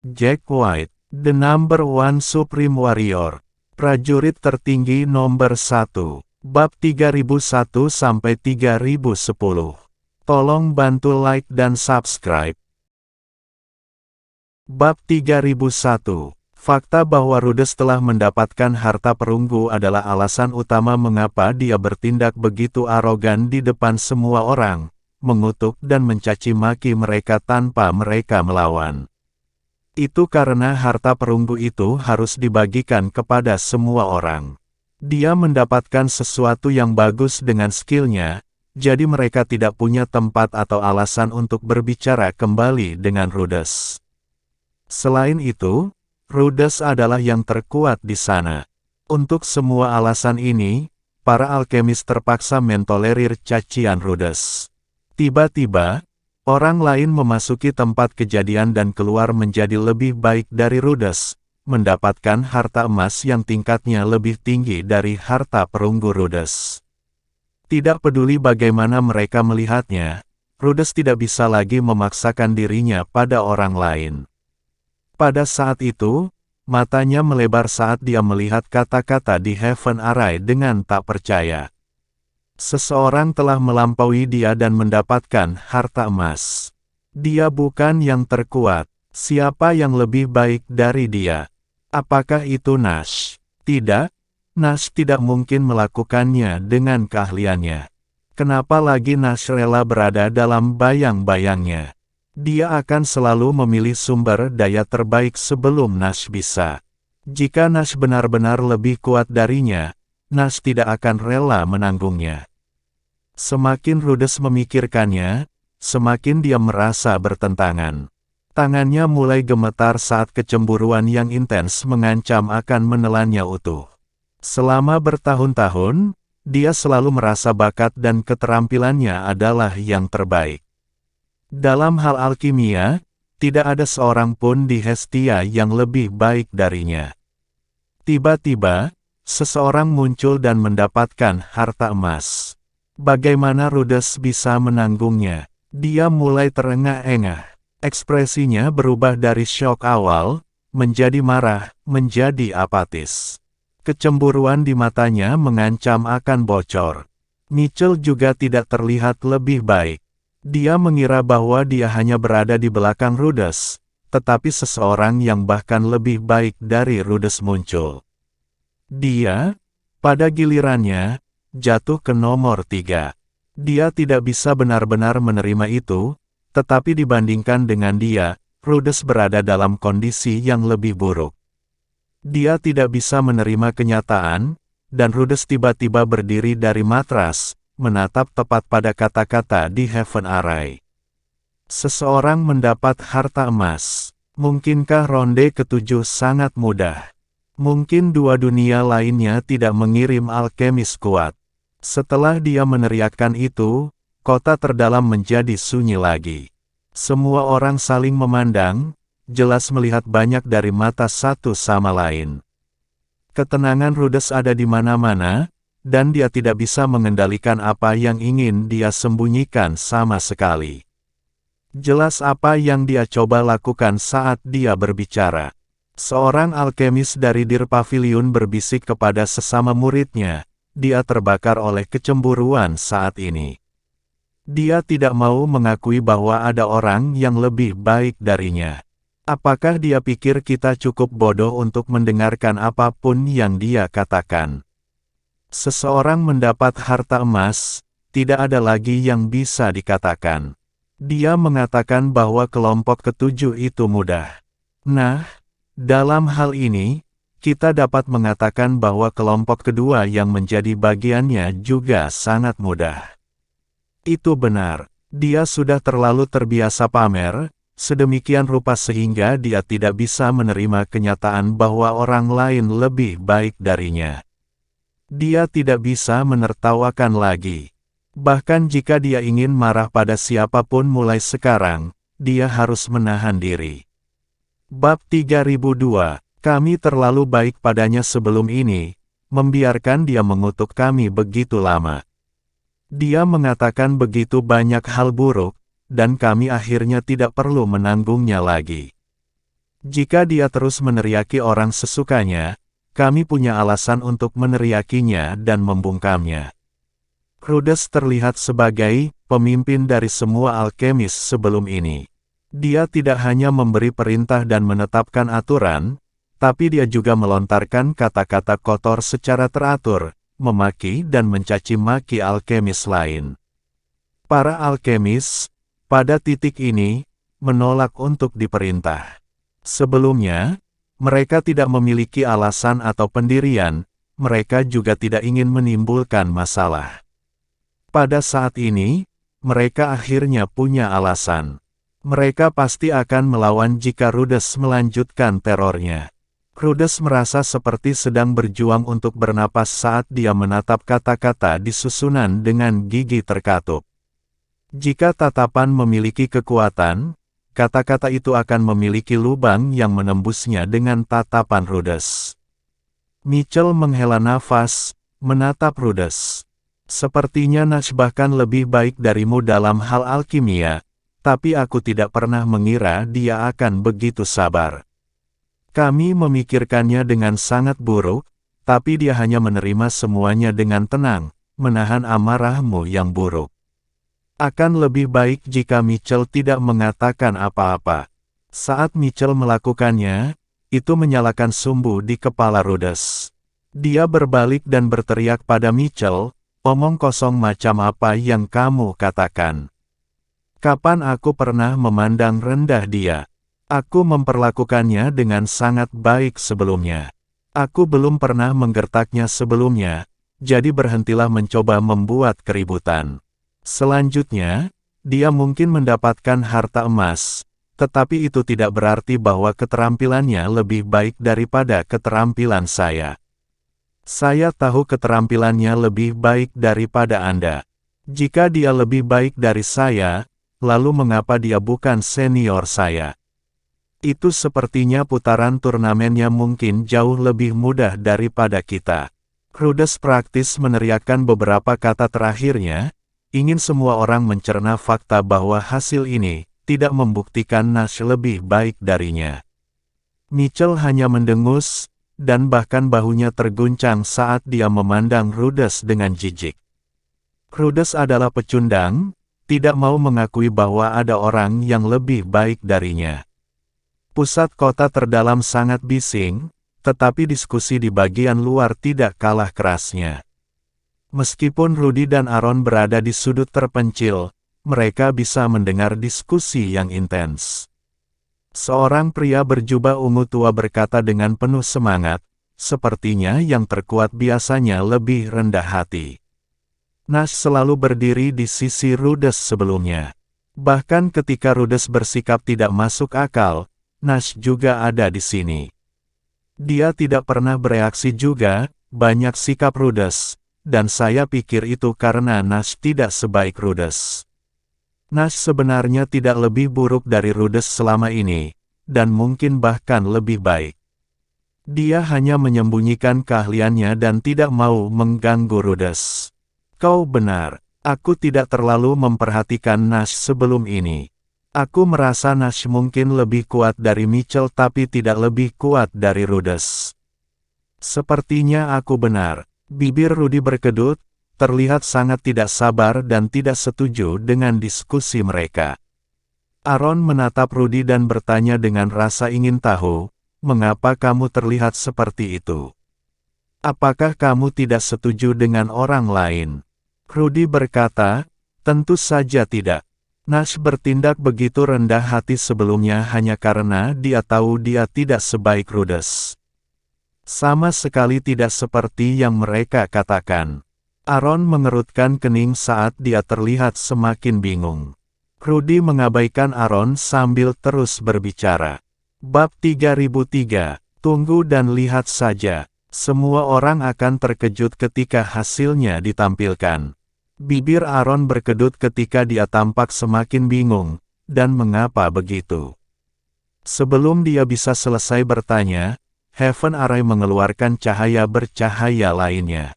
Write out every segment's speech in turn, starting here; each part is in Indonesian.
Jack White, the number one supreme warrior, prajurit tertinggi nomor 1, bab 3001-3010. Tolong bantu like dan subscribe. Bab 3001. Fakta bahwa Rhodes telah mendapatkan harta perunggu adalah alasan utama mengapa dia bertindak begitu arogan di depan semua orang, mengutuk dan mencaci maki mereka tanpa mereka melawan. Itu karena harta perunggu itu harus dibagikan kepada semua orang. Dia mendapatkan sesuatu yang bagus dengan skillnya, jadi mereka tidak punya tempat atau alasan untuk berbicara kembali dengan Rhodes. Selain itu, Rhodes adalah yang terkuat di sana. Untuk semua alasan ini, para alkemis terpaksa mentolerir cacian Rhodes. Tiba-tiba, orang lain memasuki tempat kejadian dan keluar menjadi lebih baik dari Rhodes, mendapatkan harta emas yang tingkatnya lebih tinggi dari harta perunggu Rhodes. Tidak peduli bagaimana mereka melihatnya, Rhodes tidak bisa lagi memaksakan dirinya pada orang lain. Pada saat itu, matanya melebar saat dia melihat kata-kata di Heaven Array dengan tak percaya. Seseorang telah melampaui dia dan mendapatkan harta emas. Dia bukan yang terkuat. Siapa yang lebih baik dari dia? Apakah itu Nash? Tidak, Nash tidak mungkin melakukannya dengan keahliannya. Kenapa lagi Nash rela berada dalam bayang-bayangnya? Dia akan selalu memilih sumber daya terbaik sebelum Nash bisa. Jika Nash benar-benar lebih kuat darinya, Nash tidak akan rela menanggungnya. Semakin Rhodes memikirkannya, semakin dia merasa bertentangan. Tangannya mulai gemetar saat kecemburuan yang intens mengancam akan menelannya utuh. Selama bertahun-tahun, dia selalu merasa bakat dan keterampilannya adalah yang terbaik. Dalam hal alkimia, tidak ada seorang pun di Hestia yang lebih baik darinya. Tiba-tiba, seseorang muncul dan mendapatkan harta emas. Bagaimana Rhodes bisa menanggungnya? Dia mulai terengah-engah. Ekspresinya berubah dari syok awal, menjadi marah, menjadi apatis. Kecemburuan di matanya mengancam akan bocor. Mitchell juga tidak terlihat lebih baik. Dia mengira bahwa dia hanya berada di belakang Rhodes, tetapi seseorang yang bahkan lebih baik dari Rhodes muncul. Dia, pada gilirannya, jatuh ke nomor 3. Dia tidak bisa benar-benar menerima itu, tetapi dibandingkan dengan dia, Rhodes berada dalam kondisi yang lebih buruk. Dia tidak bisa menerima kenyataan, dan Rhodes tiba-tiba berdiri dari matras, menatap tepat pada kata-kata di Heaven Array. Seseorang mendapat harta emas. Mungkinkah ronde ke-7 sangat mudah? Mungkin dua dunia lainnya tidak mengirim alkemis kuat. Setelah dia meneriakkan itu, kota terdalam menjadi sunyi lagi. Semua orang saling memandang, jelas melihat banyak dari mata satu sama lain. Ketenangan Rhodes ada di mana-mana, dan dia tidak bisa mengendalikan apa yang ingin dia sembunyikan sama sekali. Jelas apa yang dia coba lakukan saat dia berbicara. Seorang alkemis dari Dir Pavilion berbisik kepada sesama muridnya, dia terbakar oleh kecemburuan saat ini. Dia tidak mau mengakui bahwa ada orang yang lebih baik darinya. Apakah dia pikir kita cukup bodoh untuk mendengarkan apapun yang dia katakan? Seseorang mendapat harta emas, tidak ada lagi yang bisa dikatakan. Dia mengatakan bahwa kelompok ke-7 itu mudah. Nah, dalam hal ini, kita dapat mengatakan bahwa kelompok kedua yang menjadi bagiannya juga sangat mudah. Itu benar, dia sudah terlalu terbiasa pamer, sedemikian rupa sehingga dia tidak bisa menerima kenyataan bahwa orang lain lebih baik darinya. Dia tidak bisa menertawakan lagi. Bahkan jika dia ingin marah pada siapapun mulai sekarang, dia harus menahan diri. Bab 3002, kami terlalu baik padanya sebelum ini, membiarkan dia mengutuk kami begitu lama. Dia mengatakan begitu banyak hal buruk, dan kami akhirnya tidak perlu menanggungnya lagi. Jika dia terus meneriaki orang sesukanya, kami punya alasan untuk meneriakinya dan membungkamnya. Rhodes terlihat sebagai pemimpin dari semua alkemis sebelum ini. Dia tidak hanya memberi perintah dan menetapkan aturan, tapi dia juga melontarkan kata-kata kotor secara teratur, memaki dan mencaci maki alkemis lain. Para alkemis, pada titik ini, menolak untuk diperintah. Sebelumnya, mereka tidak memiliki alasan atau pendirian, mereka juga tidak ingin menimbulkan masalah. Pada saat ini, mereka akhirnya punya alasan. Mereka pasti akan melawan jika Rhodes melanjutkan terornya. Rhodes merasa seperti sedang berjuang untuk bernapas saat dia menatap kata-kata di susunan dengan gigi terkatup. Jika tatapan memiliki kekuatan, kata-kata itu akan memiliki lubang yang menembusnya dengan tatapan Rhodes. Mitchell menghela nafas, menatap Rhodes. Sepertinya Nash bahkan lebih baik darimu dalam hal alkimia, tapi aku tidak pernah mengira dia akan begitu sabar. Kami memikirkannya dengan sangat buruk, tapi dia hanya menerima semuanya dengan tenang, menahan amarahmu yang buruk. Akan lebih baik jika Mitchell tidak mengatakan apa-apa. Saat Mitchell melakukannya, itu menyalakan sumbu di kepala Rhodes. Dia berbalik dan berteriak pada Mitchell, "Omong kosong macam apa yang kamu katakan? Kapan aku pernah memandang rendah dia? Aku memperlakukannya dengan sangat baik sebelumnya. Aku belum pernah menggertaknya sebelumnya, jadi berhentilah mencoba membuat keributan. Selanjutnya, dia mungkin mendapatkan harta emas, tetapi itu tidak berarti bahwa keterampilannya lebih baik daripada keterampilan saya. Saya tahu keterampilannya lebih baik daripada Anda. Jika dia lebih baik dari saya, lalu mengapa dia bukan senior saya? Itu sepertinya putaran turnamennya mungkin jauh lebih mudah daripada kita." Rhodes praktis meneriakkan beberapa kata terakhirnya, ingin semua orang mencerna fakta bahwa hasil ini tidak membuktikan Nash lebih baik darinya. Mitchell hanya mendengus, dan bahkan bahunya terguncang saat dia memandang Rhodes dengan jijik. Rhodes adalah pecundang, tidak mau mengakui bahwa ada orang yang lebih baik darinya. Pusat kota terdalam sangat bising, tetapi diskusi di bagian luar tidak kalah kerasnya. Meskipun Rudy dan Aaron berada di sudut terpencil, mereka bisa mendengar diskusi yang intens. Seorang pria berjubah ungu tua berkata dengan penuh semangat, sepertinya yang terkuat biasanya lebih rendah hati. Nash selalu berdiri di sisi Rhodes sebelumnya. Bahkan ketika Rhodes bersikap tidak masuk akal, Nash juga ada di sini. Dia tidak pernah bereaksi juga, banyak sikap Rhodes, dan saya pikir itu karena Nash tidak sebaik Rhodes. Nash sebenarnya tidak lebih buruk dari Rhodes selama ini, dan mungkin bahkan lebih baik. Dia hanya menyembunyikan keahliannya dan tidak mau mengganggu Rhodes. Kau benar, aku tidak terlalu memperhatikan Nash sebelum ini. Aku merasa Nash mungkin lebih kuat dari Mitchell tapi tidak lebih kuat dari Rhodes. Sepertinya aku benar. Bibir Rudy berkedut, terlihat sangat tidak sabar dan tidak setuju dengan diskusi mereka. Aaron menatap Rudy dan bertanya dengan rasa ingin tahu, "Mengapa kamu terlihat seperti itu? Apakah kamu tidak setuju dengan orang lain?" Rudy berkata, "Tentu saja tidak." Nash bertindak begitu rendah hati sebelumnya hanya karena dia tahu dia tidak sebaik Rhodes. Sama sekali tidak seperti yang mereka katakan. Aaron mengerutkan kening saat dia terlihat semakin bingung. Rudy mengabaikan Aaron sambil terus berbicara. Bab 3003, tunggu dan lihat saja. Semua orang akan terkejut ketika hasilnya ditampilkan. Bibir Aaron berkedut ketika dia tampak semakin bingung, dan mengapa begitu? Sebelum dia bisa selesai bertanya, Heaven Array mengeluarkan cahaya bercahaya lainnya.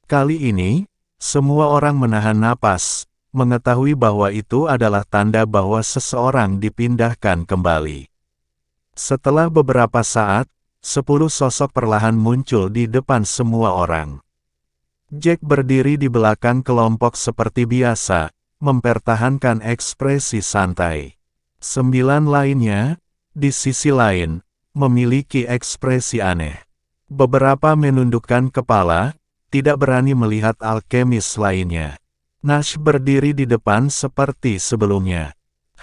Kali ini, semua orang menahan napas, mengetahui bahwa itu adalah tanda bahwa seseorang dipindahkan kembali. Setelah beberapa saat, 10 sosok perlahan muncul di depan semua orang. Jack berdiri di belakang kelompok seperti biasa, mempertahankan ekspresi santai. 9 lainnya, di sisi lain, memiliki ekspresi aneh. Beberapa menundukkan kepala, tidak berani melihat alkemis lainnya. Nash berdiri di depan seperti sebelumnya.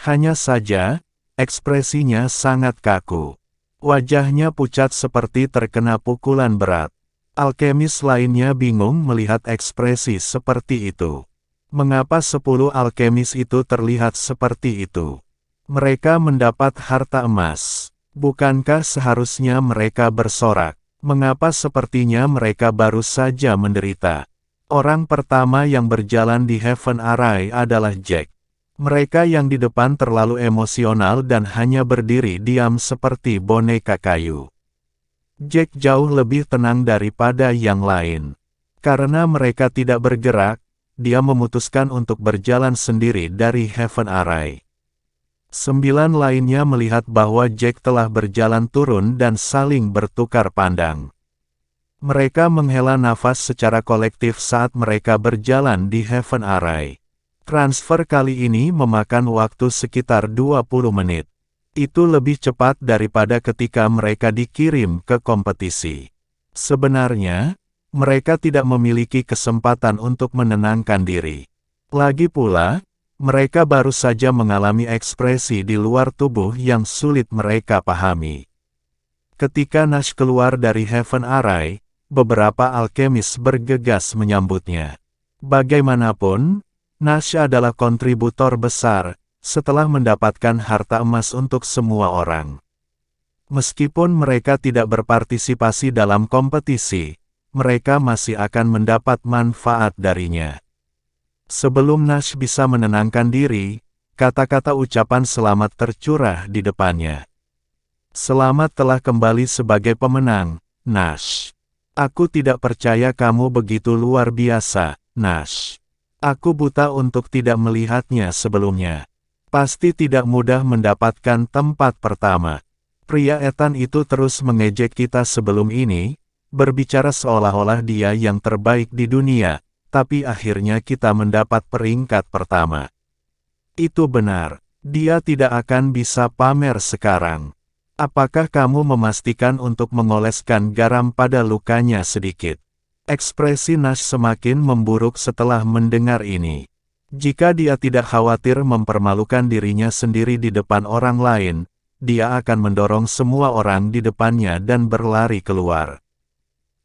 Hanya saja, ekspresinya sangat kaku. Wajahnya pucat seperti terkena pukulan berat. Alkemis lainnya bingung melihat ekspresi seperti itu. Mengapa 10 alkemis itu terlihat seperti itu? Mereka mendapat harta emas. Bukankah seharusnya mereka bersorak? Mengapa sepertinya mereka baru saja menderita? Orang pertama yang berjalan di Heaven Array adalah Jack. Mereka yang di depan terlalu emosional dan hanya berdiri diam seperti boneka kayu. Jack jauh lebih tenang daripada yang lain. Karena mereka tidak bergerak, dia memutuskan untuk berjalan sendiri dari Heaven Array. 9 lainnya melihat bahwa Jack telah berjalan turun dan saling bertukar pandang. Mereka menghela nafas secara kolektif saat mereka berjalan di Heaven Array. Transfer kali ini memakan waktu sekitar 20 menit. Itu lebih cepat daripada ketika mereka dikirim ke kompetisi. Sebenarnya, mereka tidak memiliki kesempatan untuk menenangkan diri. Lagi pula, mereka baru saja mengalami ekspresi di luar tubuh yang sulit mereka pahami. Ketika Nash keluar dari Heaven Array, beberapa alkemis bergegas menyambutnya. Bagaimanapun, Nash adalah kontributor besar, setelah mendapatkan harta emas untuk semua orang. Meskipun mereka tidak berpartisipasi dalam kompetisi, mereka masih akan mendapat manfaat darinya. Sebelum Nash bisa menenangkan diri, kata-kata ucapan selamat tercurah di depannya. Selamat telah kembali sebagai pemenang, Nash. Aku tidak percaya kamu begitu luar biasa, Nash. Aku buta untuk tidak melihatnya sebelumnya. Pasti tidak mudah mendapatkan tempat pertama. Pria etan itu terus mengejek kita sebelum ini, berbicara seolah-olah dia yang terbaik di dunia. Tapi akhirnya kita mendapat peringkat pertama. Itu benar, dia tidak akan bisa pamer sekarang. Apakah kamu memastikan untuk mengoleskan garam pada lukanya sedikit? Ekspresi Nash semakin memburuk setelah mendengar ini. Jika dia tidak khawatir mempermalukan dirinya sendiri di depan orang lain, dia akan mendorong semua orang di depannya dan berlari keluar.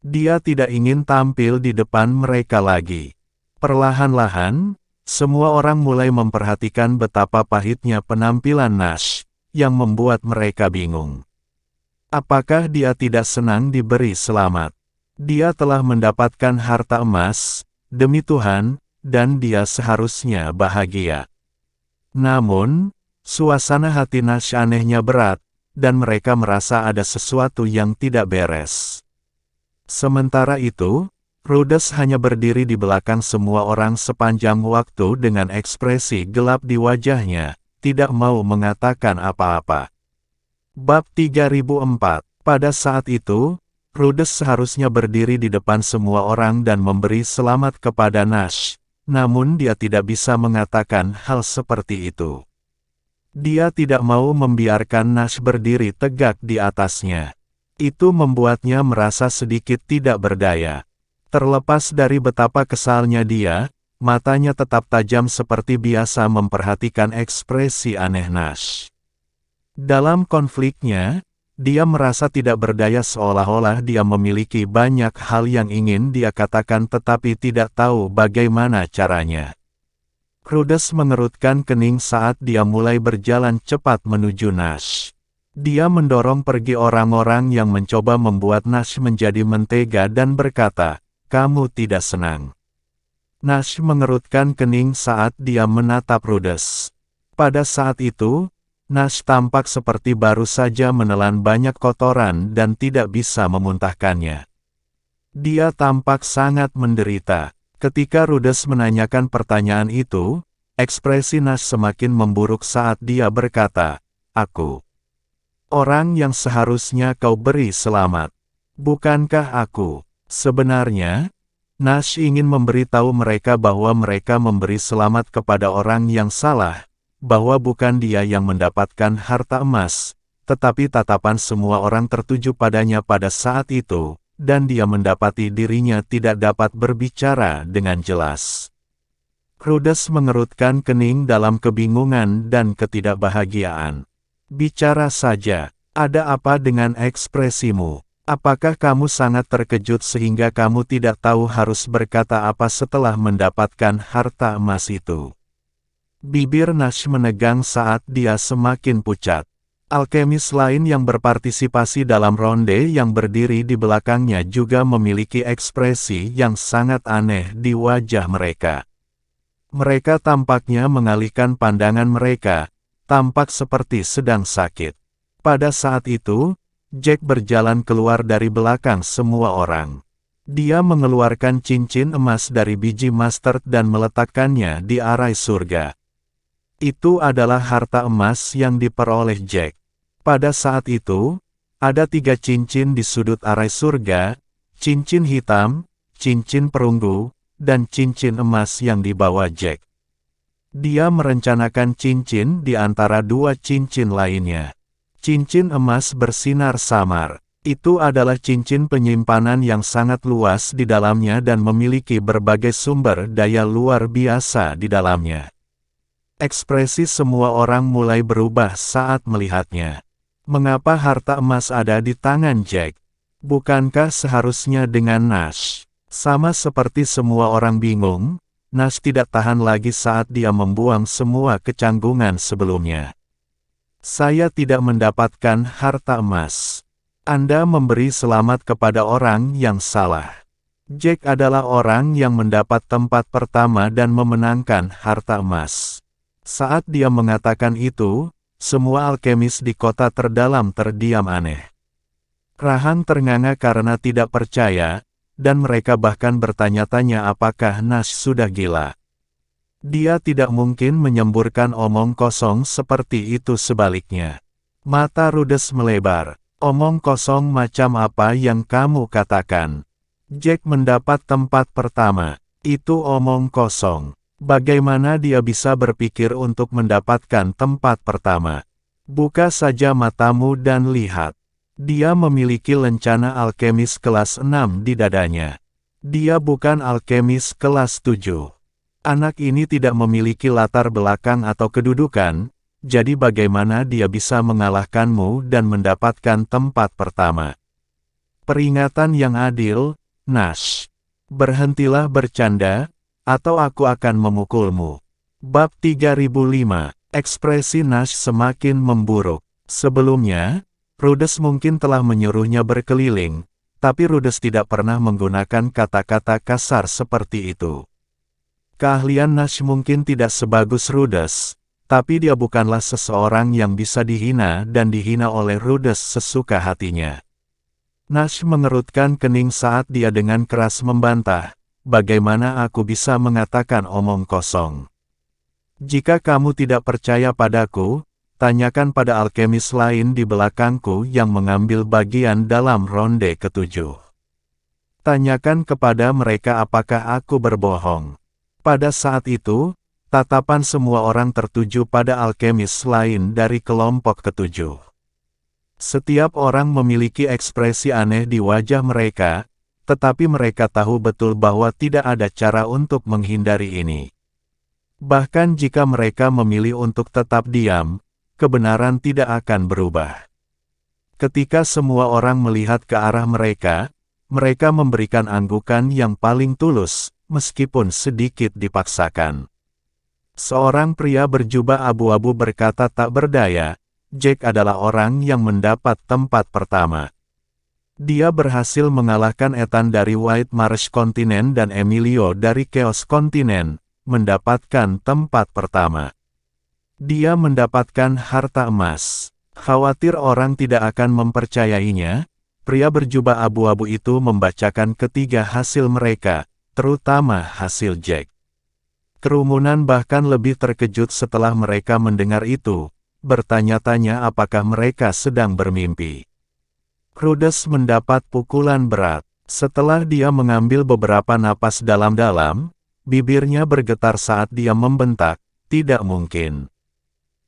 Dia tidak ingin tampil di depan mereka lagi. Perlahan-lahan, semua orang mulai memperhatikan betapa pahitnya penampilan Nash, yang membuat mereka bingung. Apakah dia tidak senang diberi selamat? Dia telah mendapatkan harta emas, demi Tuhan, dan dia seharusnya bahagia. Namun, suasana hati Nash anehnya berat, dan mereka merasa ada sesuatu yang tidak beres. Sementara itu, Rhodes hanya berdiri di belakang semua orang sepanjang waktu dengan ekspresi gelap di wajahnya, tidak mau mengatakan apa-apa. Bab 3004. Pada saat itu, Rhodes seharusnya berdiri di depan semua orang dan memberi selamat kepada Nash, namun dia tidak bisa mengatakan hal seperti itu. Dia tidak mau membiarkan Nash berdiri tegak di atasnya. Itu membuatnya merasa sedikit tidak berdaya. Terlepas dari betapa kesalnya dia, matanya tetap tajam seperti biasa memperhatikan ekspresi aneh Nash. Dalam konfliknya, dia merasa tidak berdaya seolah-olah dia memiliki banyak hal yang ingin dia katakan tetapi tidak tahu bagaimana caranya. Rhodes mengerutkan kening saat dia mulai berjalan cepat menuju Nash. Dia mendorong pergi orang-orang yang mencoba membuat Nash menjadi mentega dan berkata, "Kamu tidak senang." Nash mengerutkan kening saat dia menatap Rhodes. Pada saat itu, Nash tampak seperti baru saja menelan banyak kotoran dan tidak bisa memuntahkannya. Dia tampak sangat menderita. Ketika Rhodes menanyakan pertanyaan itu, ekspresi Nash semakin memburuk saat dia berkata, "Aku Orang yang seharusnya kau beri selamat. Bukankah aku? Sebenarnya, Nash ingin memberitahu mereka bahwa mereka memberi selamat kepada orang yang salah, bahwa bukan dia yang mendapatkan harta emas, tetapi tatapan semua orang tertuju padanya pada saat itu, dan dia mendapati dirinya tidak dapat berbicara dengan jelas. Rhodes mengerutkan kening dalam kebingungan dan ketidakbahagiaan. Bicara saja, ada apa dengan ekspresimu? Apakah kamu sangat terkejut sehingga kamu tidak tahu harus berkata apa setelah mendapatkan harta emas itu? Bibir Nash menegang saat dia semakin pucat. Alkemis lain yang berpartisipasi dalam ronde yang berdiri di belakangnya juga memiliki ekspresi yang sangat aneh di wajah mereka. Mereka tampaknya mengalihkan pandangan mereka, tampak seperti sedang sakit. Pada saat itu, Jack berjalan keluar dari belakang semua orang. Dia mengeluarkan cincin emas dari biji mustard dan meletakkannya di arai surga. Itu adalah harta emas yang diperoleh Jack. Pada saat itu, ada 3 cincin di sudut arai surga, cincin hitam, cincin perunggu, dan cincin emas yang dibawa Jack. Dia merencanakan cincin di antara 2 cincin lainnya. Cincin emas bersinar samar. Itu adalah cincin penyimpanan yang sangat luas di dalamnya dan memiliki berbagai sumber daya luar biasa di dalamnya. Ekspresi semua orang mulai berubah saat melihatnya. Mengapa harta emas ada di tangan Jack? Bukankah seharusnya dengan Nash? Sama seperti semua orang bingung, Nash tidak tahan lagi saat dia membuang semua kecanggungan sebelumnya. Saya tidak mendapatkan harta emas. Anda memberi selamat kepada orang yang salah. Jack adalah orang yang mendapat tempat pertama dan memenangkan harta emas. Saat dia mengatakan itu, semua alkemis di kota terdalam terdiam aneh. Rahang ternganga karena tidak percaya, dan mereka bahkan bertanya-tanya apakah Nash sudah gila. Dia tidak mungkin menyemburkan omong kosong seperti itu sebaliknya. Mata Rhodes melebar. Omong kosong macam apa yang kamu katakan? Jack mendapat tempat pertama. Itu omong kosong. Bagaimana dia bisa berpikir untuk mendapatkan tempat pertama? Buka saja matamu dan lihat. Dia memiliki lencana alkemis kelas 6 di dadanya. Dia bukan alkemis kelas 7. Anak ini tidak memiliki latar belakang atau kedudukan, jadi bagaimana dia bisa mengalahkanmu dan mendapatkan tempat pertama? Peringatan yang adil, Nash. Berhentilah bercanda, atau aku akan memukulmu. Bab 3005, ekspresi Nash semakin memburuk. Sebelumnya, Rhodes mungkin telah menyuruhnya berkeliling, tapi Rhodes tidak pernah menggunakan kata-kata kasar seperti itu. Keahlian Nash mungkin tidak sebagus Rhodes, tapi dia bukanlah seseorang yang bisa dihina dan dihina oleh Rhodes sesuka hatinya. Nash mengerutkan kening saat dia dengan keras membantah, bagaimana aku bisa mengatakan omong kosong? Jika kamu tidak percaya padaku, tanyakan pada alkemis lain di belakangku yang mengambil bagian dalam ronde ke-7. Tanyakan kepada mereka apakah aku berbohong. Pada saat itu, tatapan semua orang tertuju pada alkemis lain dari kelompok ke-7. Setiap orang memiliki ekspresi aneh di wajah mereka, tetapi mereka tahu betul bahwa tidak ada cara untuk menghindari ini. Bahkan jika mereka memilih untuk tetap diam, kebenaran tidak akan berubah. Ketika semua orang melihat ke arah mereka, mereka memberikan anggukan yang paling tulus, meskipun sedikit dipaksakan. Seorang pria berjubah abu-abu berkata tak berdaya, Jack adalah orang yang mendapat tempat pertama. Dia berhasil mengalahkan Ethan dari White Marsh Kontinen dan Emilio dari Chaos Kontinen, mendapatkan tempat pertama. Dia mendapatkan harta emas. Khawatir orang tidak akan mempercayainya, pria berjubah abu-abu itu membacakan ketiga hasil mereka, terutama hasil Jack. Kerumunan bahkan lebih terkejut setelah mereka mendengar itu, bertanya-tanya apakah mereka sedang bermimpi. Rudess mendapat pukulan berat. Setelah dia mengambil beberapa napas dalam-dalam, bibirnya bergetar saat dia membentak, "Tidak mungkin.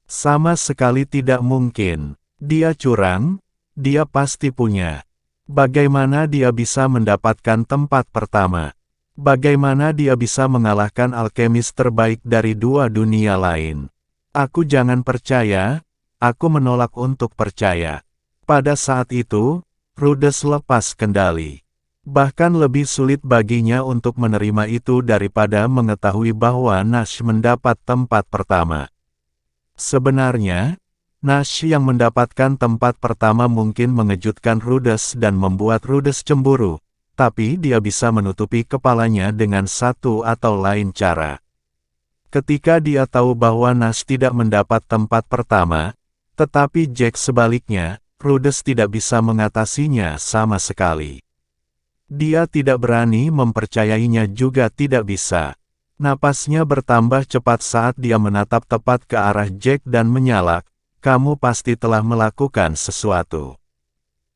Sama sekali tidak mungkin. Dia curang, dia pasti punya. Bagaimana dia bisa mendapatkan tempat pertama? Bagaimana dia bisa mengalahkan alkemis terbaik dari dua dunia lain? Aku jangan percaya, aku menolak untuk percaya." Pada saat itu, Rudess lepas kendali. Bahkan lebih sulit baginya untuk menerima itu daripada mengetahui bahwa Nash mendapat tempat pertama. Sebenarnya, Nash yang mendapatkan tempat pertama mungkin mengejutkan Rudess dan membuat Rudess cemburu, tapi dia bisa menutupi kepalanya dengan satu atau lain cara. Ketika dia tahu bahwa Nash tidak mendapat tempat pertama, tetapi Jack sebaliknya, Rudess tidak bisa mengatasinya sama sekali. Dia tidak berani mempercayainya juga tidak bisa. Napasnya bertambah cepat saat dia menatap tepat ke arah Jack dan menyalak, "Kamu pasti telah melakukan sesuatu.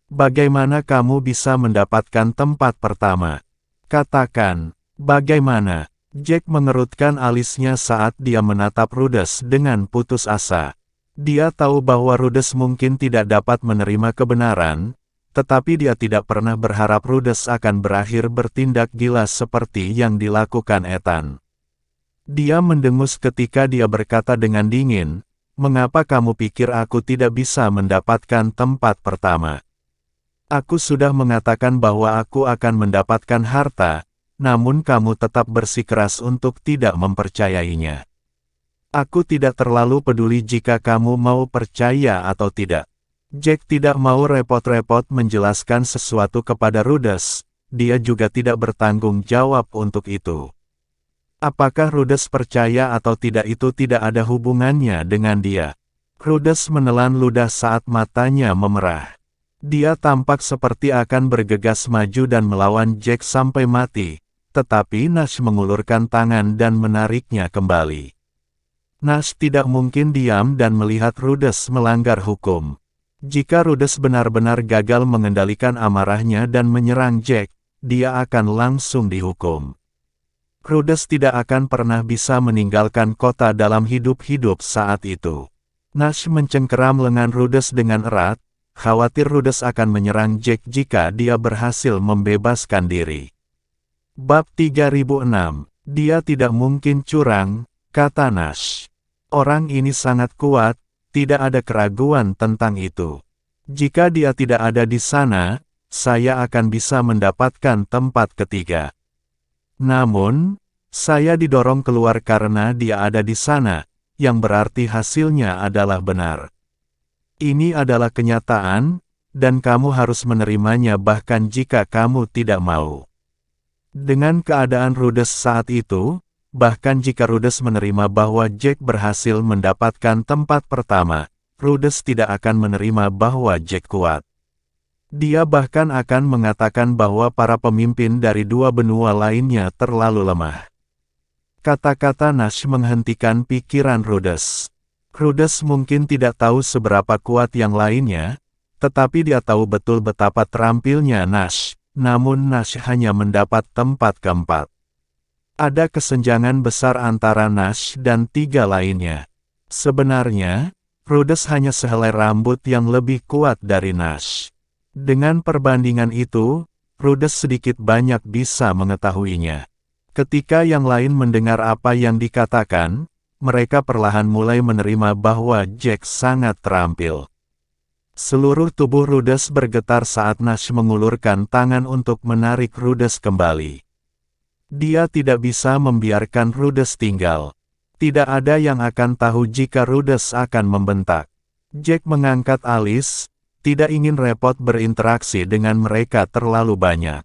Bagaimana kamu bisa mendapatkan tempat pertama? Katakan, bagaimana?" Jack mengerutkan alisnya saat dia menatap Rudess dengan putus asa. Dia tahu bahwa Rudess mungkin tidak dapat menerima kebenaran, tetapi dia tidak pernah berharap Rudess akan berakhir bertindak gila seperti yang dilakukan Ethan. Dia mendengus ketika dia berkata dengan dingin, "Mengapa kamu pikir aku tidak bisa mendapatkan tempat pertama? Aku sudah mengatakan bahwa aku akan mendapatkan harta, namun kamu tetap bersikeras untuk tidak mempercayainya. Aku tidak terlalu peduli jika kamu mau percaya atau tidak." Jack tidak mau repot-repot menjelaskan sesuatu kepada Rudess, dia juga tidak bertanggung jawab untuk itu. Apakah Rudess percaya atau tidak itu tidak ada hubungannya dengan dia. Rudess menelan ludah saat matanya memerah. Dia tampak seperti akan bergegas maju dan melawan Jack sampai mati, tetapi Nash mengulurkan tangan dan menariknya kembali. Nash tidak mungkin diam dan melihat Rudess melanggar hukum. Jika Rudess benar-benar gagal mengendalikan amarahnya dan menyerang Jack, dia akan langsung dihukum. Rudess tidak akan pernah bisa meninggalkan kota dalam hidup-hidup saat itu. Nash mencengkeram lengan Rudess dengan erat, khawatir Rudess akan menyerang Jack jika dia berhasil membebaskan diri. Bab 3006, "Dia tidak mungkin curang," kata Nash. "Orang ini sangat kuat, tidak ada keraguan tentang itu. Jika dia tidak ada di sana, saya akan bisa mendapatkan tempat ketiga. Namun, saya didorong keluar karena dia ada di sana, yang berarti hasilnya adalah benar. Ini adalah kenyataan, dan kamu harus menerimanya bahkan jika kamu tidak mau." Dengan keadaan Rudess saat itu, bahkan jika Rudess menerima bahwa Jack berhasil mendapatkan tempat pertama, Rudess tidak akan menerima bahwa Jack kuat. Dia bahkan akan mengatakan bahwa para pemimpin dari dua benua lainnya terlalu lemah. Kata-kata Nash menghentikan pikiran Rudess. Rudess mungkin tidak tahu seberapa kuat yang lainnya, tetapi dia tahu betul betapa terampilnya Nash, namun Nash hanya mendapat tempat keempat. Ada kesenjangan besar antara Nash dan tiga lainnya. Sebenarnya, Rudess hanya sehelai rambut yang lebih kuat dari Nash. Dengan perbandingan itu, Rudess sedikit banyak bisa mengetahuinya. Ketika yang lain mendengar apa yang dikatakan, mereka perlahan mulai menerima bahwa Jack sangat terampil. Seluruh tubuh Rudess bergetar saat Nash mengulurkan tangan untuk menarik Rudess kembali. Dia tidak bisa membiarkan Rudess tinggal. Tidak ada yang akan tahu jika Rudess akan membentak. Jack mengangkat alis, tidak ingin repot berinteraksi dengan mereka terlalu banyak.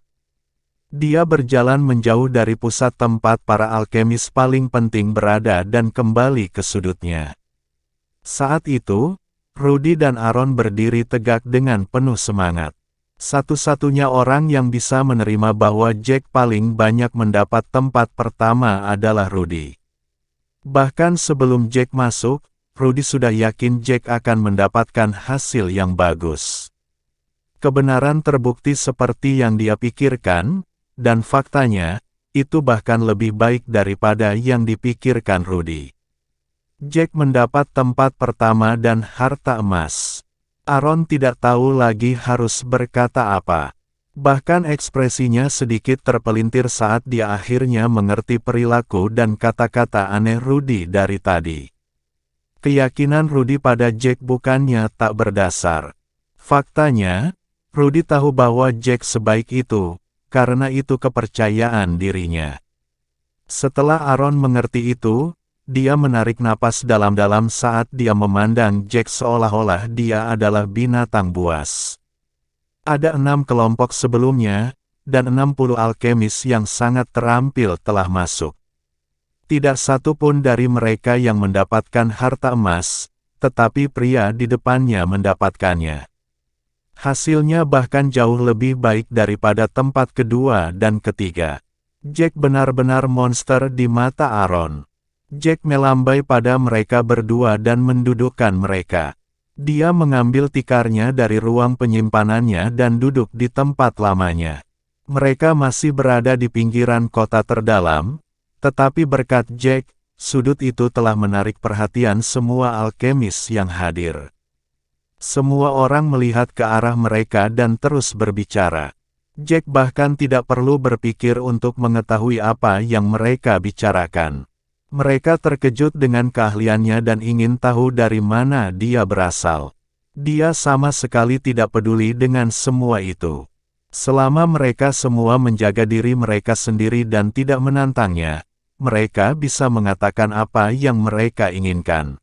Dia berjalan menjauh dari pusat tempat para alkemis paling penting berada dan kembali ke sudutnya. Saat itu, Rudy dan Aaron berdiri tegak dengan penuh semangat. Satu-satunya orang yang bisa menerima bahwa Jack paling banyak mendapat tempat pertama adalah Rudy. Bahkan sebelum Jack masuk, Rudy sudah yakin Jack akan mendapatkan hasil yang bagus. Kebenaran terbukti seperti yang dia pikirkan, dan faktanya, itu bahkan lebih baik daripada yang dipikirkan Rudy. Jack mendapat tempat pertama dan harta emas. Aaron tidak tahu lagi harus berkata apa. Bahkan ekspresinya sedikit terpelintir saat dia akhirnya mengerti perilaku dan kata-kata aneh Rudy dari tadi. Keyakinan Rudy pada Jack bukannya tak berdasar. Faktanya, Rudy tahu bahwa Jack sebaik itu, karena itu kepercayaan dirinya. Setelah Aaron mengerti itu, dia menarik napas dalam-dalam saat dia memandang Jack seolah-olah dia adalah binatang buas. Ada 6 kelompok sebelumnya, dan 60 alkemis yang sangat terampil telah masuk. Tidak satu pun dari mereka yang mendapatkan harta emas, tetapi pria di depannya mendapatkannya. Hasilnya bahkan jauh lebih baik daripada tempat kedua dan ketiga. Jack benar-benar monster di mata Aaron. Jack melambai pada mereka berdua dan mendudukkan mereka. Dia mengambil tikarnya dari ruang penyimpanannya dan duduk di tempat lamanya. Mereka masih berada di pinggiran kota terdalam, tetapi berkat Jack, sudut itu telah menarik perhatian semua alkemis yang hadir. Semua orang melihat ke arah mereka dan terus berbicara. Jack bahkan tidak perlu berpikir untuk mengetahui apa yang mereka bicarakan. Mereka terkejut dengan keahliannya dan ingin tahu dari mana dia berasal. Dia sama sekali tidak peduli dengan semua itu. Selama mereka semua menjaga diri mereka sendiri dan tidak menantangnya, mereka bisa mengatakan apa yang mereka inginkan.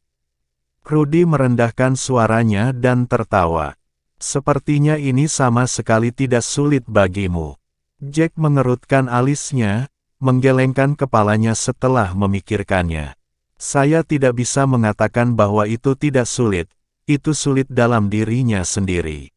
Rudy merendahkan suaranya dan tertawa. Sepertinya ini sama sekali tidak sulit bagimu. Jack mengerutkan alisnya, menggelengkan kepalanya setelah memikirkannya. Saya tidak bisa mengatakan bahwa itu tidak sulit, itu sulit dalam dirinya sendiri.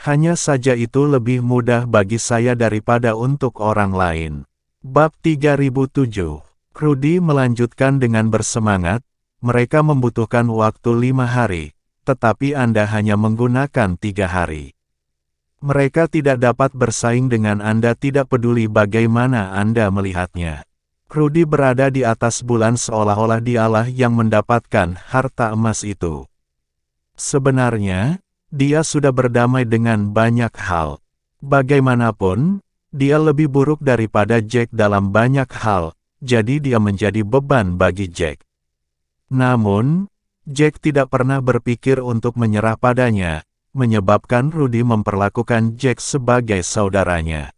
Hanya saja itu lebih mudah bagi saya daripada untuk orang lain. Bab 3007. Rudy melanjutkan dengan bersemangat, mereka membutuhkan waktu 5 hari, tetapi Anda hanya menggunakan 3 hari. Mereka tidak dapat bersaing dengan Anda tidak peduli bagaimana Anda melihatnya. Rudy berada di atas bulan seolah-olah dialah yang mendapatkan harta emas itu. Sebenarnya, dia sudah berdamai dengan banyak hal. Bagaimanapun, dia lebih buruk daripada Jack dalam banyak hal, jadi dia menjadi beban bagi Jack. Namun, Jack tidak pernah berpikir untuk menyerah padanya, menyebabkan Rudy memperlakukan Jack sebagai saudaranya.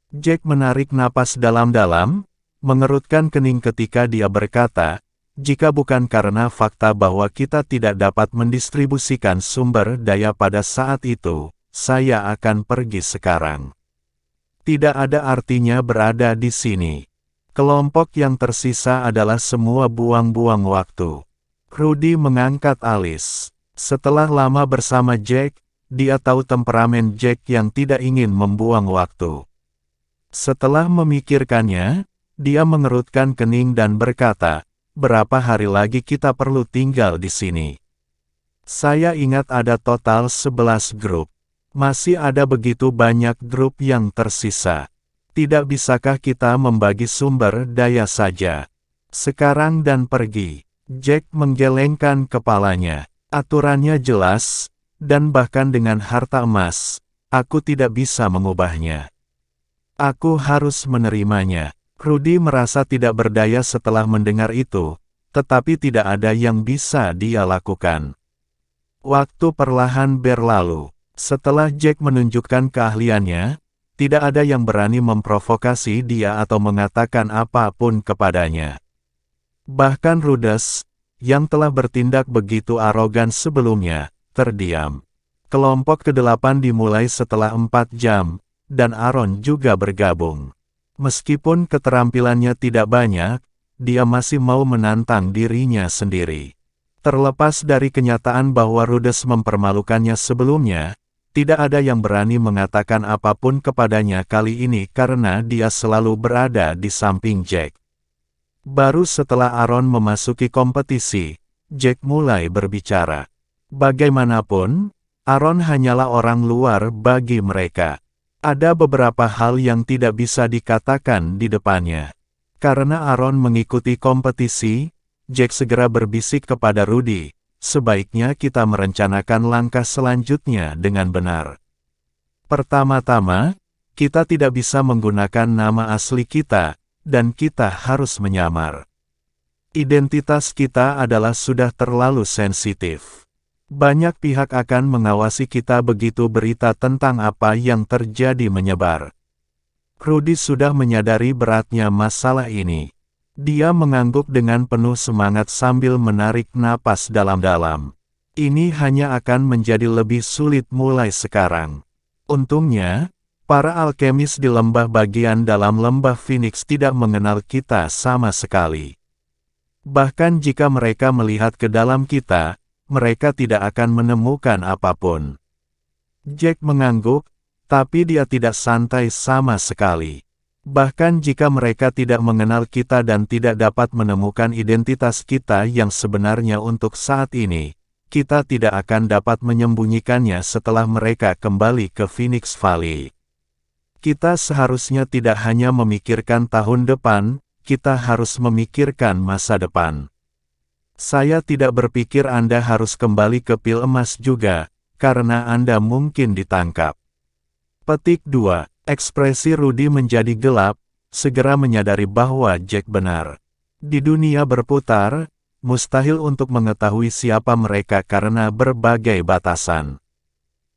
Jack menarik napas dalam-dalam, mengerutkan kening ketika dia berkata, jika bukan karena fakta bahwa kita tidak dapat mendistribusikan sumber daya pada saat itu, saya akan pergi sekarang. Tidak ada artinya berada di sini. Kelompok yang tersisa adalah semua buang-buang waktu. Rudy mengangkat alis. Setelah lama bersama Jack, dia tahu temperamen Jack yang tidak ingin membuang waktu. Setelah memikirkannya, dia mengerutkan kening dan berkata, berapa hari lagi kita perlu tinggal di sini? Saya ingat ada total 11 grup. Masih ada begitu banyak grup yang tersisa. Tidak bisakah kita membagi sumber daya saja? Sekarang dan pergi. Jack menggelengkan kepalanya. Aturannya jelas, dan bahkan dengan harta emas, aku tidak bisa mengubahnya. Aku harus menerimanya. Rudy merasa tidak berdaya setelah mendengar itu, tetapi tidak ada yang bisa dia lakukan. Waktu perlahan berlalu. Setelah Jack menunjukkan keahliannya, tidak ada yang berani memprovokasi dia atau mengatakan apapun kepadanya. Bahkan Rudess, yang telah bertindak begitu arogan sebelumnya, terdiam. Kelompok ke-8 dimulai setelah 4 jam, dan Aaron juga bergabung. Meskipun keterampilannya tidak banyak, dia masih mau menantang dirinya sendiri. Terlepas dari kenyataan bahwa Rudess mempermalukannya sebelumnya, tidak ada yang berani mengatakan apapun kepadanya kali ini karena dia selalu berada di samping Jack. Baru setelah Aaron memasuki kompetisi, Jack mulai berbicara. Bagaimanapun, Aaron hanyalah orang luar bagi mereka. Ada beberapa hal yang tidak bisa dikatakan di depannya. Karena Aaron mengikuti kompetisi, Jack segera berbisik kepada Rudy, sebaiknya kita merencanakan langkah selanjutnya dengan benar. Pertama-tama, kita tidak bisa menggunakan nama asli kita, dan kita harus menyamar. Identitas kita adalah sudah terlalu sensitif. Banyak pihak akan mengawasi kita begitu berita tentang apa yang terjadi menyebar. Rudy sudah menyadari beratnya masalah ini. Dia mengangguk dengan penuh semangat sambil menarik napas dalam-dalam. Ini hanya akan menjadi lebih sulit mulai sekarang. Untungnya, para alkemis di lembah bagian dalam lembah Phoenix tidak mengenal kita sama sekali. Bahkan jika mereka melihat ke dalam kita, mereka tidak akan menemukan apapun. Jack mengangguk, tapi dia tidak santai sama sekali. Bahkan jika mereka tidak mengenal kita dan tidak dapat menemukan identitas kita yang sebenarnya untuk saat ini, kita tidak akan dapat menyembunyikannya setelah mereka kembali ke Phoenix Valley. Kita seharusnya tidak hanya memikirkan tahun depan, kita harus memikirkan masa depan. Saya tidak berpikir Anda harus kembali ke pil emas juga, karena Anda mungkin ditangkap. Petik 2. Ekspresi Rudy menjadi gelap, segera menyadari bahwa Jack benar. Di dunia berputar, mustahil untuk mengetahui siapa mereka karena berbagai batasan.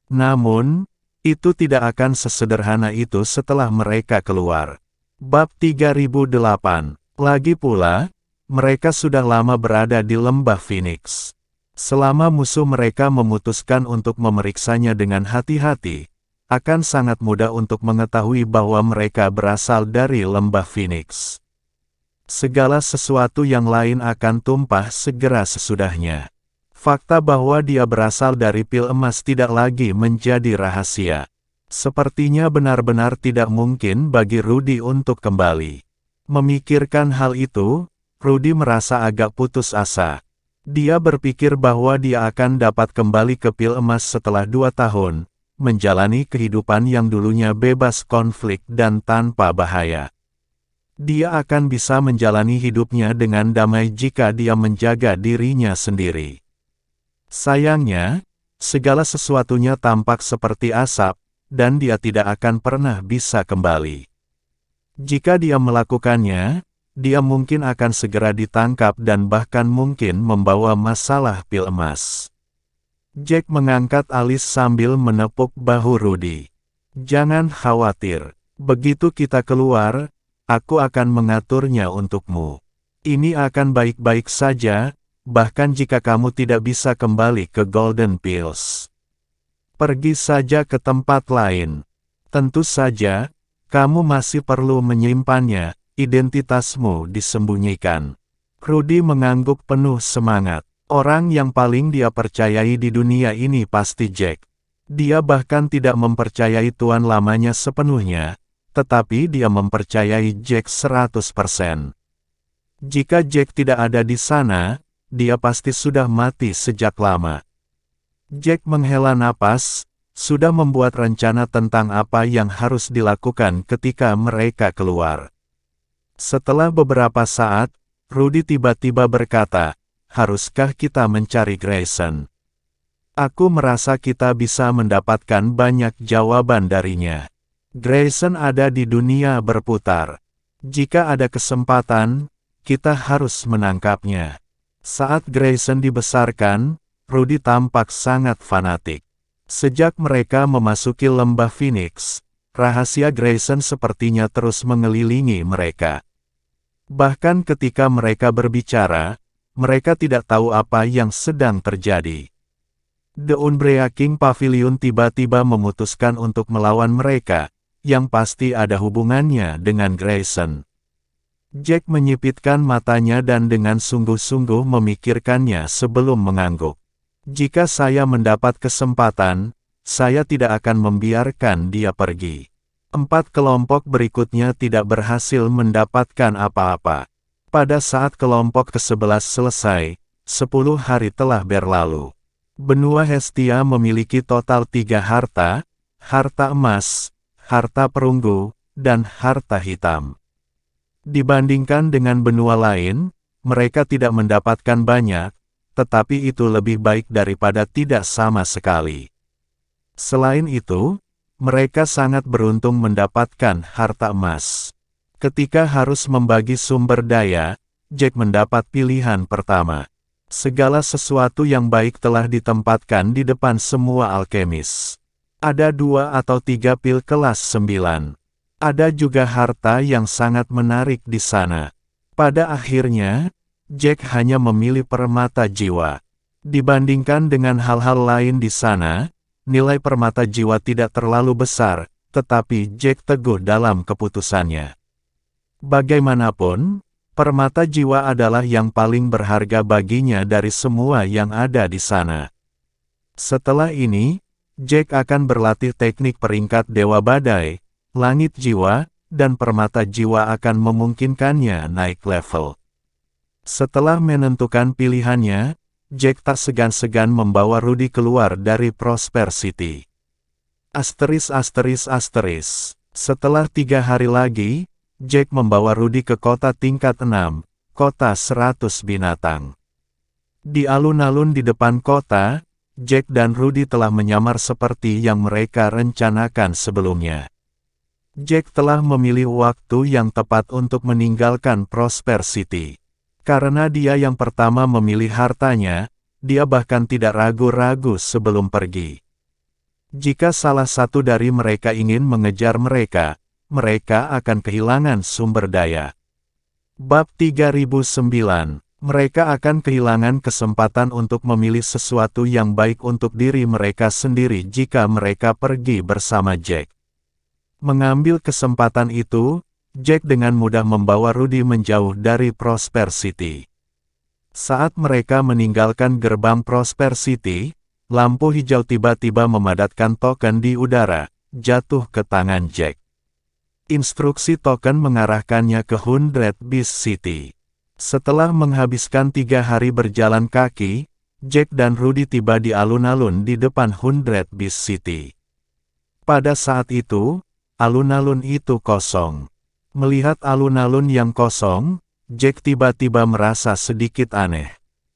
Namun, itu tidak akan sesederhana itu setelah mereka keluar. Bab 3008. Lagi pula, mereka sudah lama berada di lembah Phoenix. Selama musuh mereka memutuskan untuk memeriksanya dengan hati-hati, akan sangat mudah untuk mengetahui bahwa mereka berasal dari lembah Phoenix. Segala sesuatu yang lain akan tumpah segera sesudahnya. Fakta bahwa dia berasal dari pil emas tidak lagi menjadi rahasia. Sepertinya benar-benar tidak mungkin bagi Rudy untuk kembali. Memikirkan hal itu, Rudy merasa agak putus asa. Dia berpikir bahwa dia akan dapat kembali ke pil emas setelah 2 tahun, menjalani kehidupan yang dulunya bebas konflik dan tanpa bahaya. Dia akan bisa menjalani hidupnya dengan damai jika dia menjaga dirinya sendiri. Sayangnya, segala sesuatunya tampak seperti asap, dan dia tidak akan pernah bisa kembali. Jika dia melakukannya, dia mungkin akan segera ditangkap dan bahkan mungkin membawa masalah pil emas. Jack mengangkat alis sambil menepuk bahu Rudy. Jangan khawatir, begitu kita keluar, aku akan mengaturnya untukmu. Ini akan baik-baik saja, bahkan jika kamu tidak bisa kembali ke Golden Pills. Pergi saja ke tempat lain. Tentu saja, kamu masih perlu menyimpannya. Identitasmu disembunyikan. Rudy mengangguk penuh semangat. Orang yang paling dia percayai di dunia ini pasti Jack. Dia bahkan tidak mempercayai tuan lamanya sepenuhnya, tetapi dia mempercayai Jack 100%. Jika Jack tidak ada di sana, dia pasti sudah mati sejak lama. Jack menghela napas, sudah membuat rencana tentang apa yang harus dilakukan ketika mereka keluar. Setelah beberapa saat, Rudy tiba-tiba berkata, haruskah kita mencari Grayson? Aku merasa kita bisa mendapatkan banyak jawaban darinya. Grayson ada di dunia berputar. Jika ada kesempatan, kita harus menangkapnya. Saat Grayson dibesarkan, Rudy tampak sangat fanatik. Sejak mereka memasuki lembah Phoenix, rahasia Grayson sepertinya terus mengelilingi mereka. Bahkan ketika mereka berbicara, mereka tidak tahu apa yang sedang terjadi. The Umbrea King Pavilion tiba-tiba memutuskan untuk melawan mereka, yang pasti ada hubungannya dengan Grayson. Jack menyipitkan matanya dan dengan sungguh-sungguh memikirkannya sebelum mengangguk. Jika saya mendapat kesempatan, saya tidak akan membiarkan dia pergi. 4 kelompok berikutnya tidak berhasil mendapatkan apa-apa. Pada saat kelompok ke-11 selesai, 10 hari telah berlalu. Benua Hestia memiliki total 3 harta, harta emas, harta perunggu, dan harta hitam. Dibandingkan dengan benua lain, mereka tidak mendapatkan banyak, tetapi itu lebih baik daripada tidak sama sekali. Selain itu, mereka sangat beruntung mendapatkan harta emas. Ketika harus membagi sumber daya, Jack mendapat pilihan pertama. Segala sesuatu yang baik telah ditempatkan di depan semua alkemis. Ada 2 atau 3 pil kelas 9. Ada juga harta yang sangat menarik di sana. Pada akhirnya, Jack hanya memilih permata jiwa. Dibandingkan dengan hal-hal lain di sana, nilai permata jiwa tidak terlalu besar, tetapi Jack teguh dalam keputusannya. Bagaimanapun, permata jiwa adalah yang paling berharga baginya dari semua yang ada di sana. Setelah ini, Jack akan berlatih teknik peringkat Dewa Badai, Langit Jiwa, dan permata jiwa akan memungkinkannya naik level. Setelah menentukan pilihannya, Jack tak segan-segan membawa Rudy keluar dari Prosper City. Setelah 3 hari lagi, Jack membawa Rudy ke kota tingkat 6, kota 100 binatang. Di alun-alun di depan kota, Jack dan Rudy telah menyamar seperti yang mereka rencanakan sebelumnya. Jack telah memilih waktu yang tepat untuk meninggalkan Prosper City. Karena dia yang pertama memilih hartanya, dia bahkan tidak ragu-ragu sebelum pergi. Jika salah satu dari mereka ingin mengejar mereka, mereka akan kehilangan sumber daya. Bab 3009, mereka akan kehilangan kesempatan untuk memilih sesuatu yang baik untuk diri mereka sendiri jika mereka pergi bersama Jack. Mengambil kesempatan itu, Jack dengan mudah membawa Rudy menjauh dari Prosper City. Saat mereka meninggalkan gerbang Prosper City, lampu hijau tiba-tiba memadatkan token di udara, jatuh ke tangan Jack. Instruksi token mengarahkannya ke 100 Beast City. Setelah menghabiskan 3 hari berjalan kaki, Jack dan Rudy tiba di alun-alun di depan 100 Beast City. Pada saat itu, alun-alun itu kosong. Melihat alun-alun yang kosong, Jack tiba-tiba merasa sedikit aneh.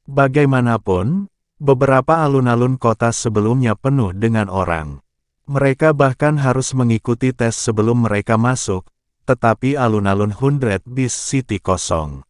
Bagaimanapun, beberapa alun-alun kota sebelumnya penuh dengan orang. Mereka bahkan harus mengikuti tes sebelum mereka masuk, tetapi alun-alun 100 Beast City kosong.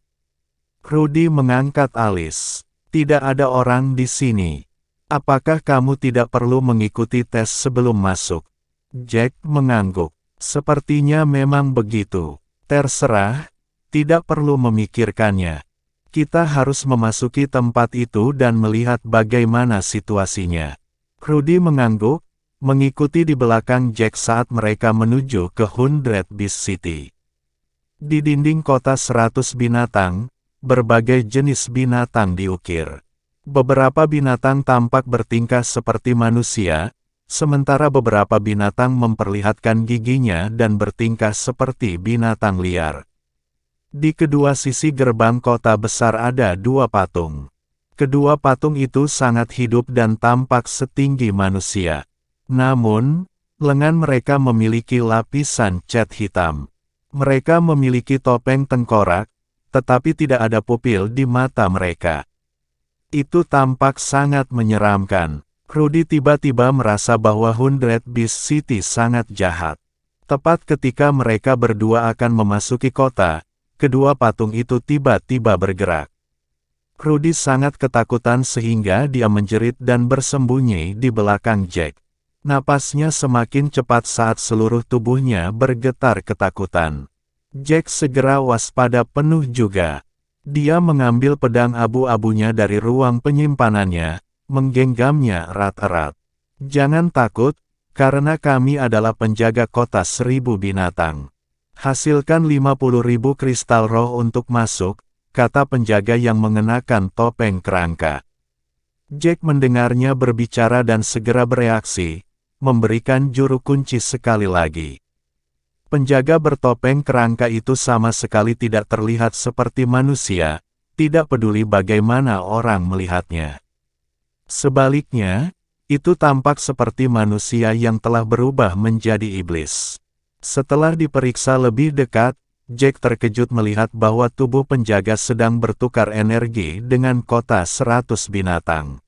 Rudy mengangkat alis. Tidak ada orang di sini. Apakah kamu tidak perlu mengikuti tes sebelum masuk? Jack mengangguk. Sepertinya memang begitu. Terserah, tidak perlu memikirkannya. Kita harus memasuki tempat itu dan melihat bagaimana situasinya. Rudy mengangguk, mengikuti di belakang Jack saat mereka menuju ke 100 Beast City. Di dinding kota 100 binatang, berbagai jenis binatang diukir. Beberapa binatang tampak bertingkah seperti manusia, sementara beberapa binatang memperlihatkan giginya dan bertingkah seperti binatang liar. Di kedua sisi gerbang kota besar ada 2 patung. Kedua patung itu sangat hidup dan tampak setinggi manusia. Namun, lengan mereka memiliki lapisan cat hitam. Mereka memiliki topeng tengkorak, tetapi tidak ada pupil di mata mereka. Itu tampak sangat menyeramkan. Rudy tiba-tiba merasa bahwa 100 Beast City sangat jahat. Tepat ketika mereka berdua akan memasuki kota, kedua patung itu tiba-tiba bergerak. Rudy sangat ketakutan sehingga dia menjerit dan bersembunyi di belakang Jack. Napasnya semakin cepat saat seluruh tubuhnya bergetar ketakutan. Jack segera waspada penuh juga. Dia mengambil pedang abu-abunya dari ruang penyimpanannya, menggenggamnya erat-erat. Jangan takut, karena kami adalah penjaga kota 1000 binatang. Hasilkan 50.000 kristal roh untuk masuk, kata penjaga yang mengenakan topeng kerangka. Jack mendengarnya berbicara dan segera bereaksi, memberikan juru kunci sekali lagi. Penjaga bertopeng kerangka itu sama sekali tidak terlihat seperti manusia, tidak peduli bagaimana orang melihatnya. Sebaliknya, itu tampak seperti manusia yang telah berubah menjadi iblis. Setelah diperiksa lebih dekat, Jack terkejut melihat bahwa tubuh penjaga sedang bertukar energi dengan kota 100 binatang.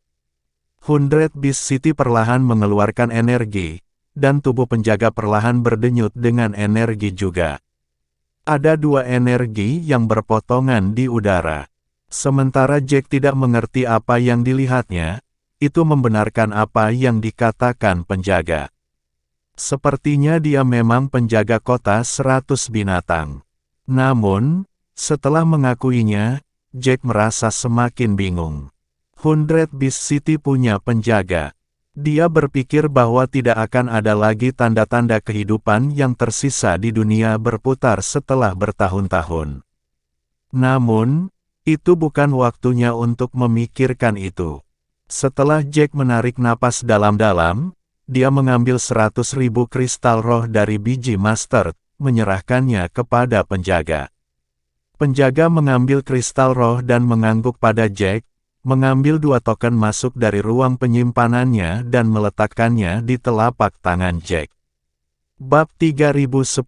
100 Beast City perlahan mengeluarkan energi, dan tubuh penjaga perlahan berdenyut dengan energi juga. Ada dua energi yang berpotongan di udara. Sementara Jack tidak mengerti apa yang dilihatnya, itu membenarkan apa yang dikatakan penjaga. Sepertinya dia memang penjaga kota 100 binatang. Namun, setelah mengakuinya, Jack merasa semakin bingung. 100 Beast City punya penjaga. Dia berpikir bahwa tidak akan ada lagi tanda-tanda kehidupan yang tersisa di dunia berputar setelah bertahun-tahun. Namun, itu bukan waktunya untuk memikirkan itu. Setelah Jack menarik napas dalam-dalam, dia mengambil 100.000 kristal roh dari biji mustard, menyerahkannya kepada penjaga. Penjaga mengambil kristal roh dan mengangguk pada Jack, mengambil 2 token masuk dari ruang penyimpanannya dan meletakkannya di telapak tangan Jack. Bab 3010.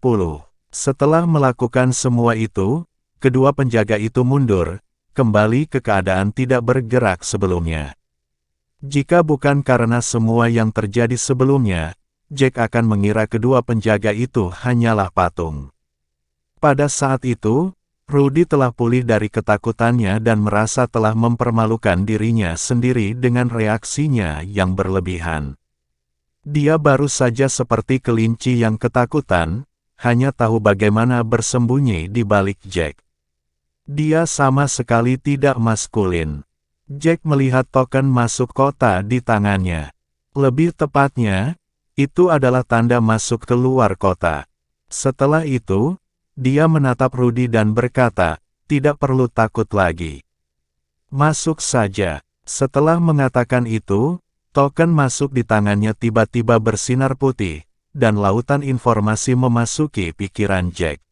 Setelah melakukan semua itu, kedua penjaga itu mundur, kembali ke keadaan tidak bergerak sebelumnya. Jika bukan karena semua yang terjadi sebelumnya, Jack akan mengira kedua penjaga itu hanyalah patung. Pada saat itu, Rudy telah pulih dari ketakutannya dan merasa telah mempermalukan dirinya sendiri dengan reaksinya yang berlebihan. Dia baru saja seperti kelinci yang ketakutan, hanya tahu bagaimana bersembunyi di balik Jack. Dia sama sekali tidak maskulin. Jack melihat token masuk kota di tangannya. Lebih tepatnya, itu adalah tanda masuk keluar kota. Setelah itu, dia menatap Rudy dan berkata, "Tidak perlu takut lagi. Masuk saja." Setelah mengatakan itu, token masuk di tangannya tiba-tiba bersinar putih, dan lautan informasi memasuki pikiran Jack.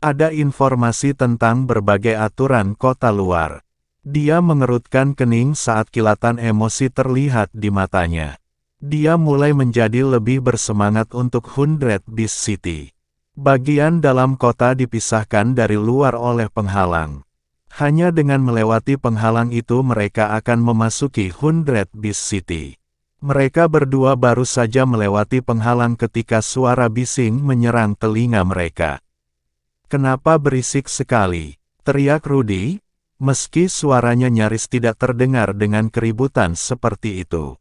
Ada informasi tentang berbagai aturan kota luar. Dia mengerutkan kening saat kilatan emosi terlihat di matanya. Dia mulai menjadi lebih bersemangat untuk 100 Beast City. Bagian dalam kota dipisahkan dari luar oleh penghalang. Hanya dengan melewati penghalang itu mereka akan memasuki 100 Beast City. Mereka berdua baru saja melewati penghalang ketika suara bising menyerang telinga mereka. "Kenapa berisik sekali?" teriak Rudy, meski suaranya nyaris tidak terdengar dengan keributan seperti itu.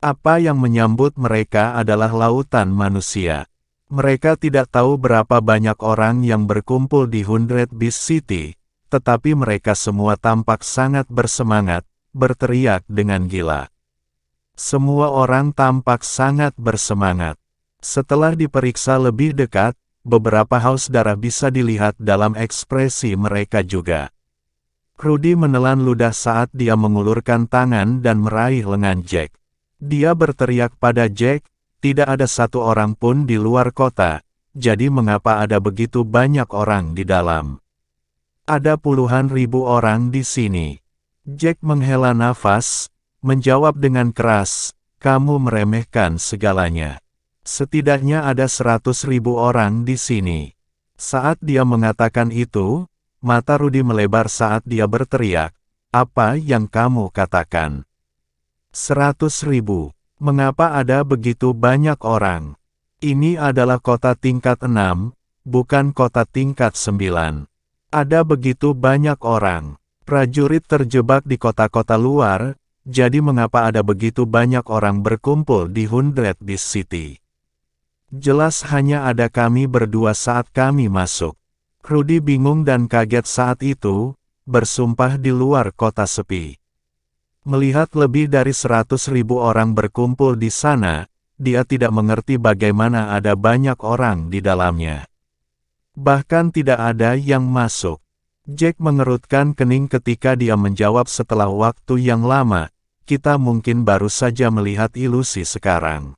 Apa yang menyambut mereka adalah lautan manusia. Mereka tidak tahu berapa banyak orang yang berkumpul di 100 Beast City, tetapi mereka semua tampak sangat bersemangat, berteriak dengan gila. Semua orang tampak sangat bersemangat. Setelah diperiksa lebih dekat, beberapa haus darah bisa dilihat dalam ekspresi mereka juga. Rudy menelan ludah saat dia mengulurkan tangan dan meraih lengan Jack. Dia berteriak pada Jack, "Tidak ada satu orang pun di luar kota, jadi mengapa ada begitu banyak orang di dalam? Ada puluhan ribu orang di sini." Jack menghela nafas, menjawab dengan keras, "Kamu meremehkan segalanya. Setidaknya ada 100.000 orang di sini." Saat dia mengatakan itu, mata Rudy melebar saat dia berteriak, "Apa yang kamu katakan? 100.000? Mengapa ada begitu banyak orang? Ini adalah kota tingkat 6, bukan kota tingkat 9. Ada begitu banyak orang. Prajurit terjebak di kota-kota luar, jadi mengapa ada begitu banyak orang berkumpul di 100 Beast City? Jelas hanya ada kami berdua saat kami masuk." Rudy bingung dan kaget saat itu, bersumpah di luar kota sepi. Melihat lebih dari 100.000 orang berkumpul di sana, dia tidak mengerti bagaimana ada banyak orang di dalamnya. Bahkan tidak ada yang masuk. Jack mengerutkan kening ketika dia menjawab setelah waktu yang lama, "Kita mungkin baru saja melihat ilusi sekarang."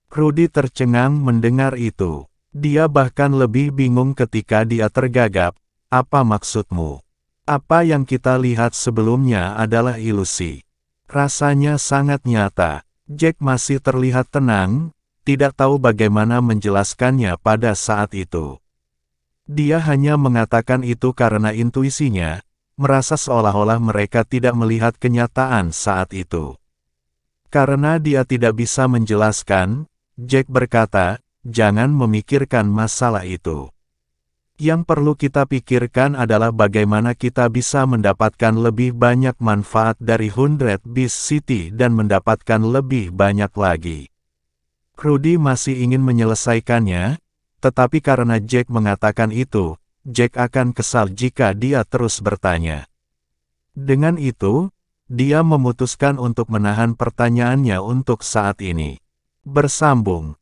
Rudy tercengang mendengar itu. Dia bahkan lebih bingung ketika dia tergagap, "Apa maksudmu? Apa yang kita lihat sebelumnya adalah ilusi. Rasanya sangat nyata. Jack masih terlihat tenang, tidak tahu bagaimana menjelaskannya pada saat itu. Dia hanya mengatakan itu karena intuisinya, merasa seolah-olah mereka tidak melihat kenyataan saat itu. Karena dia tidak bisa menjelaskan, Jack berkata, "Jangan memikirkan masalah itu. Yang perlu kita pikirkan adalah bagaimana kita bisa mendapatkan lebih banyak manfaat dari 100 Beast City dan mendapatkan lebih banyak lagi." Rudy masih ingin menyelesaikannya, tetapi karena Jack mengatakan itu, Jack akan kesal jika dia terus bertanya. Dengan itu, dia memutuskan untuk menahan pertanyaannya untuk saat ini. Bersambung.